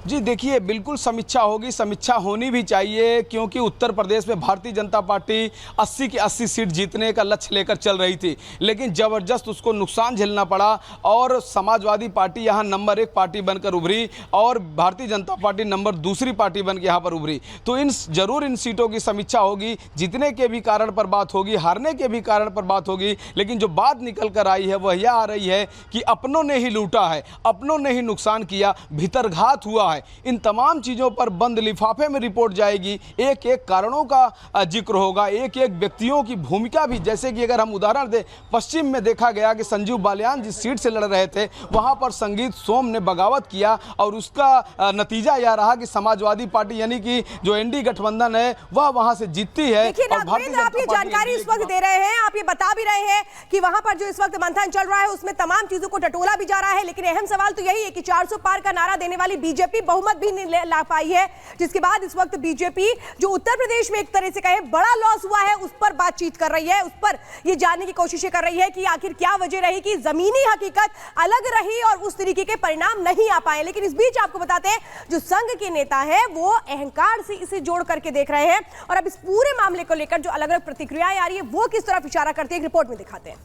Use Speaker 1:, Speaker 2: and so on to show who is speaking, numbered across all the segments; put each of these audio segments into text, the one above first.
Speaker 1: जी देखिए, बिल्कुल समीक्षा होगी, समीक्षा होनी भी चाहिए, क्योंकि उत्तर प्रदेश में भारतीय जनता पार्टी 80 की 80 सीट जीतने का लक्ष्य लेकर चल रही थी, लेकिन ज़बरदस्त उसको नुकसान झेलना पड़ा और समाजवादी पार्टी यहाँ नंबर 1 पार्टी बनकर उभरी और Bharatiya Janata party number 2 party बनकर यहाँ पर उभरी। तो जरूर इन सीटों की समीक्षा होगी, जीतने के भी कारण पर बात होगी, हारने के भी कारण पर बात होगी, लेकिन जो बात निकल कर आई है वह यह आ रही है कि अपनों ने ही लूटा है, अपनों ने ही नुकसान किया, भीतरघात हुआ है। इन तमाम चीज़ों पर बंद लिफाफे में रिपोर्ट जाएगी, एक एक कारणों का जिक्र होगा, एक एक व्यक्तियों की भूमिका भी। जैसे कि अगर हम उदाहरण दें, पश्चिम में देखा गया कि संजीव बालियान जिस सीट से लड़ रहे थे वहां पर संगीत सोम ने बगावत किया और उसका नतीजा यह रहा कि समाजवादी पार्टी यानी कि जो एनडीए गठबंधन है वह वहां से जीतती है।
Speaker 2: आप ये जानकारी इस वक्त दे रहे हैं, आप ये बता भी रहे हैं कि वहां पर जो इस वक्त मंथन चल रहा है उसमें तमाम चीजों को टटोला भी जा रहा है, लेकिन अहम सवाल तो यही है कि 400 पार का नारा देने वाली बीजेपी बहुमत भी नहीं ला पाई है, जिसके बाद इस वक्त बीजेपी जो उत्तर प्रदेश में एक तरह से कहे बड़ा लॉस हुआ है उस पर बातचीत कर रही है, उस पर ये जानने की कोशिशें कर रही है कि आखिर क्या वजह रही कि जमीनी हकीकत अलग रही और उस तरीके के परिणाम नहीं आ पाए। लेकिन इस बीच आपको बताते हैं जो संघ के नेता है वो अहंकार से इसे जोड़ करके देख रहे हैं और अब इस पूरे मामले को लेकर जो अलग अलग प्रतिक्रियाएं आ रही है वो किस तरफ इशारा करती है, रिपोर्ट में दिखाते हैं।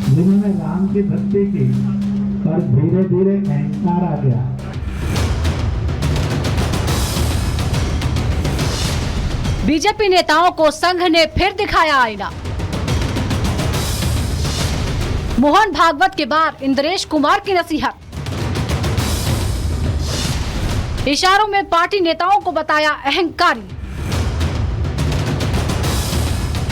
Speaker 3: जिन्होंने राम की भक्ति की पर धीरे धीरे अहंकार आ गया।
Speaker 4: बीजेपी नेताओं को संघ ने फिर दिखाया आईना। मोहन भागवत के बाद इंद्रेश कुमार की नसीहत, इशारों में पार्टी नेताओं को बताया अहंकारी।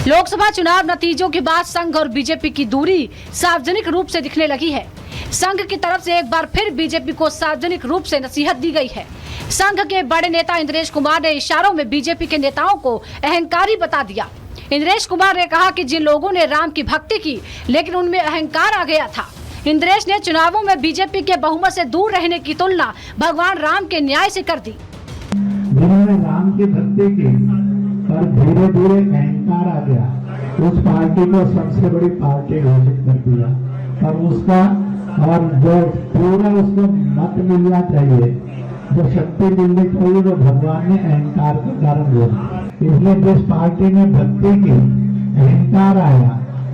Speaker 4: लोकसभा चुनाव नतीजों के बाद संघ और बीजेपी की दूरी सार्वजनिक रूप से दिखने लगी है। संघ की तरफ से एक बार फिर बीजेपी को सार्वजनिक रूप से नसीहत दी गई है। संघ के बड़े नेता इंद्रेश कुमार ने इशारों में बीजेपी के नेताओं को अहंकारी बता दिया। इंद्रेश कुमार ने कहा कि जिन लोगों ने राम की भक्ति की लेकिन उनमें अहंकार आ गया था। इंद्रेश ने चुनावों में बीजेपी के बहुमत से दूर रहने की तुलना भगवान राम के न्याय से कर दी।
Speaker 3: जिन्होंने राम की भक्ति की पर धीरे धीरे अहंकार आ गया, उस पार्टी को सबसे बड़ी पार्टी घोषित कर दिया और उसका और जो पूरा उसको मत मिलना चाहिए, जो शक्ति मिलनी चाहिए, वो भगवान ने अहंकार के कारण बोला। इसलिए जिस पार्टी ने भक्ति की अहंकार आया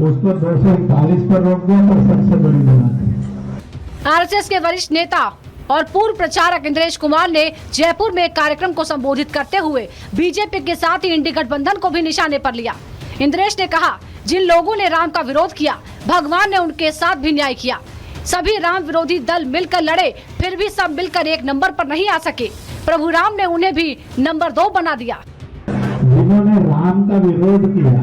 Speaker 3: उसको 241 पर रोक दिया और सबसे बड़ी बना दी।
Speaker 4: आरएसएस के वरिष्ठ नेता और पूर्व प्रचारक इंद्रेश कुमार ने जयपुर में एक कार्यक्रम को संबोधित करते हुए बीजेपी के साथ ही इंडी गठबंधन को भी निशाने पर लिया। इंद्रेश ने कहा, जिन लोगों ने राम का विरोध किया भगवान ने उनके साथ भी न्याय किया। सभी राम विरोधी दल मिलकर लड़े, फिर भी सब मिलकर एक नंबर पर नहीं आ सके। प्रभु राम ने उन्हें भी नंबर 2 बना दिया।
Speaker 3: जिन्होंने राम का विरोध किया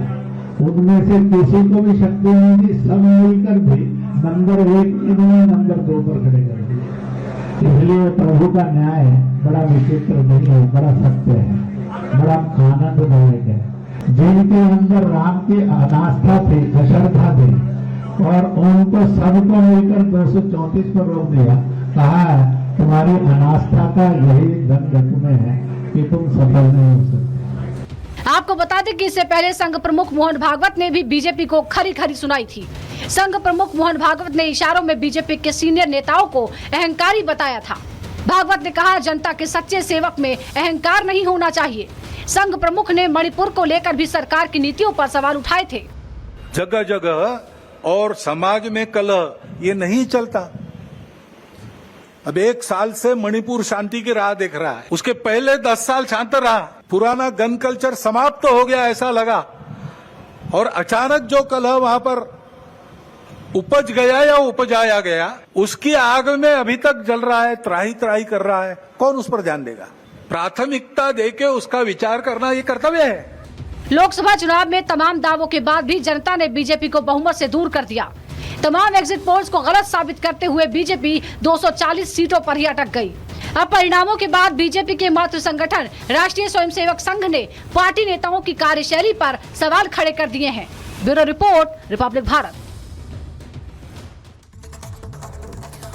Speaker 3: उनमें से किसी को भी शक्ति नहीं दी, सब मिलकर भी नंबर 1 इन्होंने नंबर 2 पर खड़े कर दिया। इसलिए प्रभु का न्याय बड़ा विचित्र नहीं है, बड़ा सत्य है, बड़ा आनंददायक है। जिनके अंदर राम की अनास्था थी, अश्रद्धा थी और उनको सबको मिलकर 234 पर रोक दिया, कहा तुम्हारी अनास्था का यही दंड तुम्हें है कि तुम सफल नहीं हो सकते।
Speaker 4: आपको बता दें कि इससे पहले संघ प्रमुख मोहन भागवत ने भी बीजेपी को खरी खरी सुनाई थी। संघ प्रमुख मोहन भागवत ने इशारों में बीजेपी के सीनियर नेताओं को अहंकारी बताया था। भागवत ने कहा, जनता के सच्चे सेवक में अहंकार नहीं होना चाहिए। संघ प्रमुख ने मणिपुर को लेकर भी सरकार की नीतियों पर सवाल उठाए थे।
Speaker 5: जगह जगह और समाज में कलह ये नहीं चलता। अब 1 साल से मणिपुर शांति की राह देख रहा है, उसके पहले 10 साल शांत रहा। पुराना गन कल्चर समाप्त तो हो गया ऐसा लगा और अचानक जो कलह वहां पर उपज गया या उपजाया गया उसकी आग में अभी तक जल रहा है, त्राही त्राही कर रहा है। कौन उस पर ध्यान देगा? प्राथमिकता देके उसका विचार करना ये कर्तव्य है।
Speaker 4: लोकसभा चुनाव में तमाम दावों के बाद भी जनता ने बीजेपी को बहुमत से दूर कर दिया। तमाम एग्जिट पोल्स को गलत साबित करते हुए बीजेपी 240 सीटों पर ही अटक गई। अब परिणामों के बाद बीजेपी के मातृ संगठन राष्ट्रीय स्वयंसेवक संघ ने पार्टी नेताओं की कार्यशैली पर सवाल खड़े कर दिए हैं। Bureau report, Republic Bharat.